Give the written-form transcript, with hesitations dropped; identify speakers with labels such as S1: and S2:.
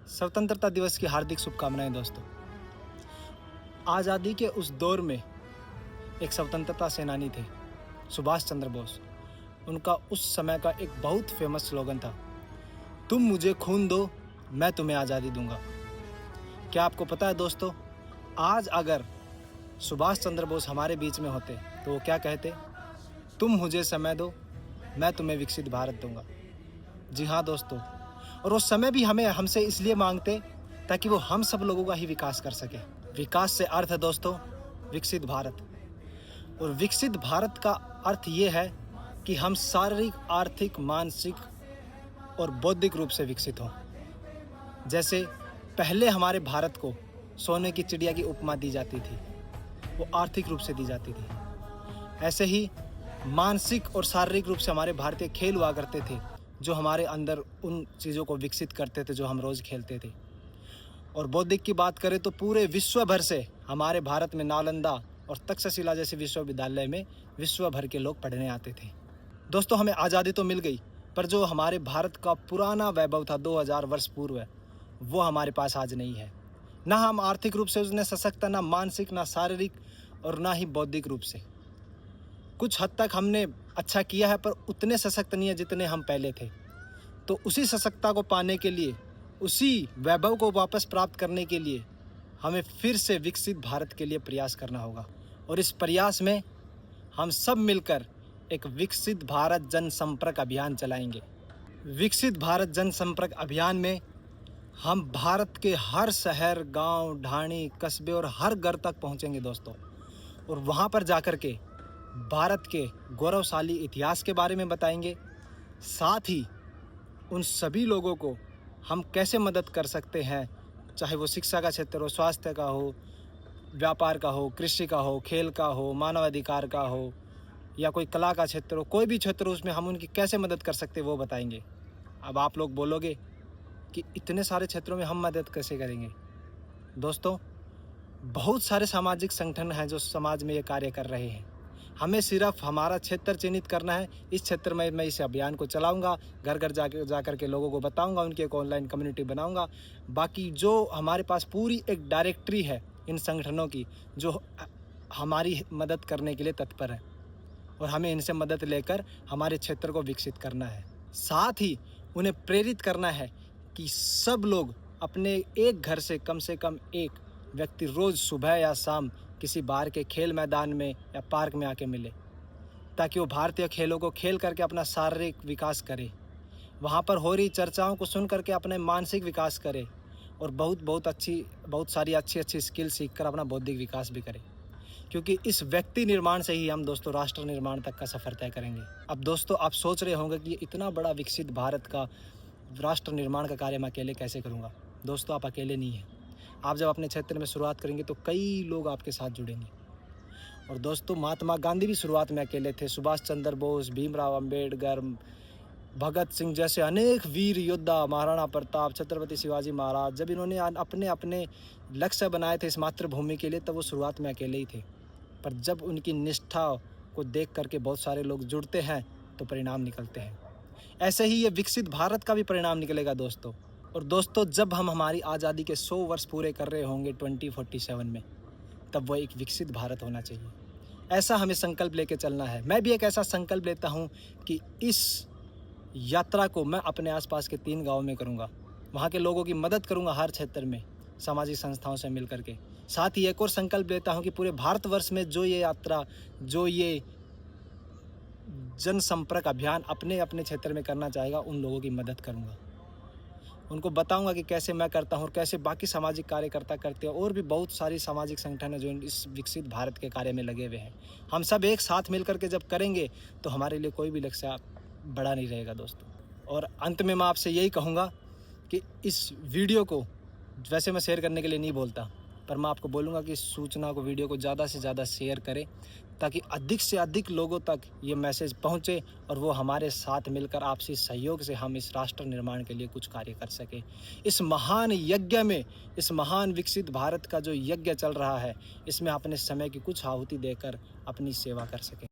S1: स्वतंत्रता दिवस की हार्दिक शुभकामनाएं दोस्तों। आज़ादी के उस दौर में एक स्वतंत्रता सेनानी थे सुभाष चंद्र बोस। उनका उस समय का एक बहुत फेमस स्लोगन था, तुम मुझे खून दो मैं तुम्हें आज़ादी दूंगा। क्या आपको पता है दोस्तों, आज अगर सुभाष चंद्र बोस हमारे बीच में होते तो वो क्या कहते? तुम मुझे समय दो मैं तुम्हें विकसित भारत दूंगा। जी हाँ दोस्तों, और वो समय भी हमसे इसलिए मांगते ताकि वो हम सब लोगों का ही विकास कर सके। विकास से अर्थ है दोस्तों विकसित भारत, और विकसित भारत का अर्थ ये है कि हम शारीरिक, आर्थिक, मानसिक और बौद्धिक रूप से विकसित हों। जैसे पहले हमारे भारत को सोने की चिड़िया की उपमा दी जाती थी, वो आर्थिक रूप से दी जाती थी। ऐसे ही मानसिक और शारीरिक रूप से हमारे भारतीय खेल हुआ करते थे, जो हमारे अंदर उन चीज़ों को विकसित करते थे जो हम रोज़ खेलते थे। और बौद्धिक की बात करें तो पूरे विश्व भर से हमारे भारत में नालंदा और तक्षशिला जैसे विश्वविद्यालय में विश्व भर के लोग पढ़ने आते थे। दोस्तों, हमें आज़ादी तो मिल गई, पर जो हमारे भारत का पुराना वैभव था 2000 वर्ष पूर्व, वो हमारे पास आज नहीं है। ना हम आर्थिक रूप से उसने सशक्त, ना मानसिक, ना शारीरिक और ना ही बौद्धिक रूप से। कुछ हद तक हमने अच्छा किया है, पर उतने सशक्त नहीं है जितने हम पहले थे। तो उसी सशक्तता को पाने के लिए, उसी वैभव को वापस प्राप्त करने के लिए हमें फिर से विकसित भारत के लिए प्रयास करना होगा। और इस प्रयास में हम सब मिलकर एक विकसित भारत जनसंपर्क अभियान चलाएंगे। विकसित भारत जनसंपर्क अभियान में हम भारत के हर शहर, गांव, ढाणी, कस्बे और हर घर तक पहुंचेंगे दोस्तों, और वहां पर जाकर के भारत के गौरवशाली इतिहास के बारे में बताएंगे। साथ ही उन सभी लोगों को हम कैसे मदद कर सकते हैं, चाहे वो शिक्षा का क्षेत्र हो, स्वास्थ्य का हो, व्यापार का हो, कृषि का हो, खेल का हो, मानवाधिकार का हो, या कोई कला का क्षेत्र हो, कोई भी क्षेत्र हो, उसमें हम उनकी कैसे मदद कर सकते हैं वो बताएंगे। अब आप लोग बोलोगे कि इतने सारे क्षेत्रों में हम मदद कैसे करेंगे? दोस्तों, बहुत सारे सामाजिक संगठन हैं जो समाज में ये कार्य कर रहे हैं। हमें सिर्फ हमारा क्षेत्र चिन्हित करना है। इस क्षेत्र में मैं इस अभियान को चलाऊंगा, घर घर जाकर के लोगों को बताऊंगा, उनकी एक ऑनलाइन कम्युनिटी बनाऊंगा। बाकी जो हमारे पास पूरी एक डायरेक्टरी है इन संगठनों की, जो हमारी मदद करने के लिए तत्पर है, और हमें इनसे मदद लेकर हमारे क्षेत्र को विकसित करना है। साथ ही उन्हें प्रेरित करना है कि सब लोग अपने एक घर से कम एक व्यक्ति रोज़ सुबह या शाम किसी बाहर के खेल मैदान में या पार्क में आके मिले, ताकि वो भारतीय खेलों को खेल करके अपना शारीरिक विकास करे, वहाँ पर हो रही चर्चाओं को सुन करके अपने मानसिक विकास करे, और बहुत सारी अच्छी स्किल सीख कर अपना बौद्धिक विकास भी करे। क्योंकि इस व्यक्ति निर्माण से ही हम दोस्तों राष्ट्र निर्माण तक का सफ़र तय करेंगे। अब दोस्तों, आप सोच रहे होंगे कि इतना बड़ा विकसित भारत का राष्ट्र निर्माण का कार्य मैं अकेले कैसे करूँगा? दोस्तों, आप अकेले नहीं हैं। आप जब अपने क्षेत्र में शुरुआत करेंगे तो कई लोग आपके साथ जुड़ेंगे। और दोस्तों, महात्मा गांधी भी शुरुआत में अकेले थे। सुभाष चंद्र बोस, भीमराव अंबेडकर, भगत सिंह जैसे अनेक वीर योद्धा, महाराणा प्रताप, छत्रपति शिवाजी महाराज, जब इन्होंने अपने अपने लक्ष्य बनाए थे इस मातृभूमि के लिए, तब वो शुरुआत में अकेले ही थे। पर जब उनकी निष्ठा को देख करके बहुत सारे लोग जुड़ते हैं तो परिणाम निकलते हैं। ऐसे ही ये विकसित भारत का भी परिणाम निकलेगा दोस्तों। और दोस्तों, जब हम हमारी आज़ादी के 100 वर्ष पूरे कर रहे होंगे 2047 में, तब वह एक विकसित भारत होना चाहिए। ऐसा हमें संकल्प लेके चलना है। मैं भी एक ऐसा संकल्प लेता हूँ कि इस यात्रा को मैं अपने आसपास के 3 गाँव में करूँगा। वहाँ के लोगों की मदद करूँगा हर क्षेत्र में, सामाजिक संस्थाओं से मिल करके। साथ ही एक और संकल्प लेता हूँ कि पूरे भारतवर्ष में जो ये यात्रा, जो ये जनसंपर्क अभियान अपने अपने क्षेत्र में करना चाहेगा, उन लोगों की मदद करूँगा। उनको बताऊंगा कि कैसे मैं करता हूँ और कैसे बाकी सामाजिक कार्यकर्ता करते हैं, और भी बहुत सारी सामाजिक संगठन है जो इस विकसित भारत के कार्य में लगे हुए हैं। हम सब एक साथ मिलकर के जब करेंगे तो हमारे लिए कोई भी लक्ष्य बड़ा नहीं रहेगा दोस्तों। और अंत में मैं आपसे यही कहूँगा कि इस वीडियो को वैसे मैं शेयर करने के लिए नहीं बोलता, पर मैं आपको बोलूँगा कि इस सूचना को, वीडियो को ज़्यादा से ज़्यादा शेयर करें, ताकि अधिक से अधिक लोगों तक ये मैसेज पहुँचे और वो हमारे साथ मिलकर आपसी सहयोग से हम इस राष्ट्र निर्माण के लिए कुछ कार्य कर सकें। इस महान यज्ञ में, इस महान विकसित भारत का जो यज्ञ चल रहा है, इसमें अपने समय की कुछ आहुति देकर अपनी सेवा कर सकें।